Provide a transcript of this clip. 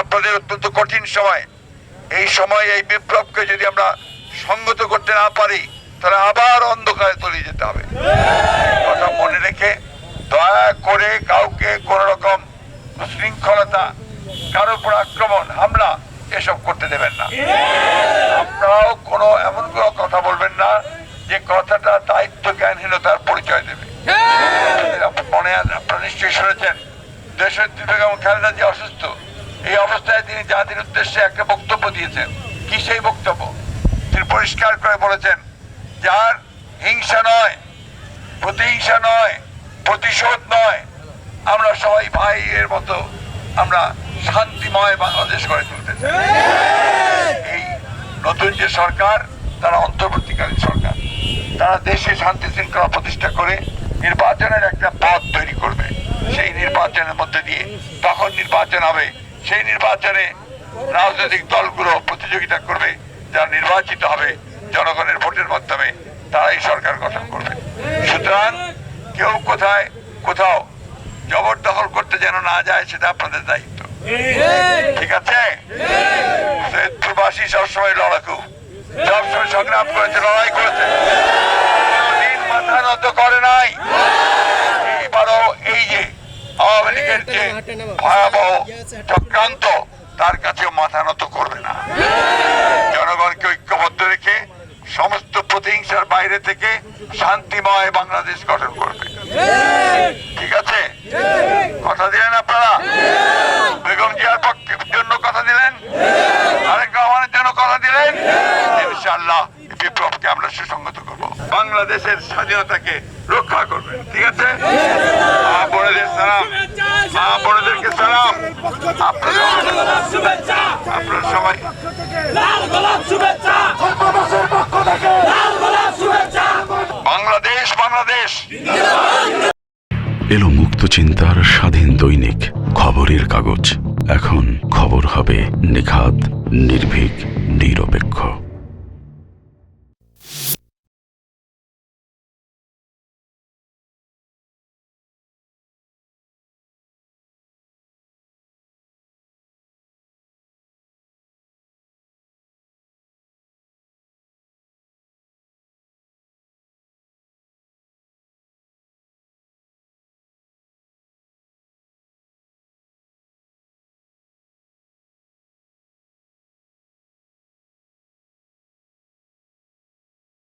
আপনাদের অত্যন্ত কঠিন সময়, এই সময় এই বিপ্লবকে যদি আমরা সংগত করতে না পারি তাহলে আবার অন্ধকারে তলিয়ে যেতে হবে। কথা মনে রেখে দয়া করে কাউকে কোন রকম উশৃঙ্খলতা, কারোর উপর আক্রমণ, হামলা এসব করতে দেবেন না। আপনারাও কোনো এমন কোনো কথা বলবেন না যে কথাটা দায়িত্ব জ্ঞানহীনতার পরিচয় দেবে। মনে আপনারা নিশ্চয়ই শুনেছেন দেশনেত্রী বেগম খালেদা জিয়া অসুস্থ। এই অবস্থায় তিনি জাতির উদ্দেশ্যে একটা বক্তব্য দিয়েছেন। কি সেই বক্তব্য? তিনি পরিষ্কার করে বলেছেন, যার হিংসা নয়, প্রতিহিংসা নয়, প্রতিশোধ নয়, আমরা সবাই ভাইয়ের মতো আমরা শান্তিময় বাংলাদেশ গড়ে তুলতে চাই। এই নতুন যে সরকার, তারা অন্তর্বর্তীকালীন সরকার, তারা দেশে শান্তি শৃঙ্খলা প্রতিষ্ঠা করে নির্বাচনের একটা পথ তৈরি করবে। সেই নির্বাচনের মধ্যে দিয়ে তখন নির্বাচন হবে, সেই নির্বাচনে রাজনৈতিক দলগুলো প্রতিযোগিতা করবে, যারা নির্বাচিত হবে জনগণের ভোটের মাধ্যমে, তারাই সরকার গঠন করবে। সুতরাং কেউ কোথাও জবরদখল করতে যেন না যায়, সেটা আপনাদের দায়িত্ব। ঠিক আছে? প্রবাসী সবসময় লড়াকু, সবসময় সংগ্রাম করেছে, লড়াই করেছে, কোনদিন মাথা নত করে নাই। এইবারও এই যে আওয়ামী লীগের যে ভয়াবহ চক্রান্ত, তার কাছেও মাথা নত করবে না। জনগণকে ঐক্যবদ্ধ রেখে সমস্ত প্রতিহিংসার বাইরে থেকে শান্তিময় বাংলাদেশ গঠন করবে। ঠিক আছে? কথা দিলেন আপনারা? বেগম জিয়ার পক্ষের জন্য কথা দিলেন, আরেক রহমানের জন্য কথা দিলেন। ইনশাআল্লাহ বিপ্লবকে আমরা সুসংগত করব, বাংলাদেশের স্বাধীনতাকে রক্ষা করবেন। ঠিক আছে? মা বোনেদের সালাম, মা বোনেদেরকে সালাম। আপনারা সবাই বাংলাদেশ, বাংলাদেশ। এলো মুক্ত চিন্তার স্বাধীন দৈনিক খবরের কাগজ। এখন খবর হবে নিখাত, নির্ভীক, নিরপেক্ষ।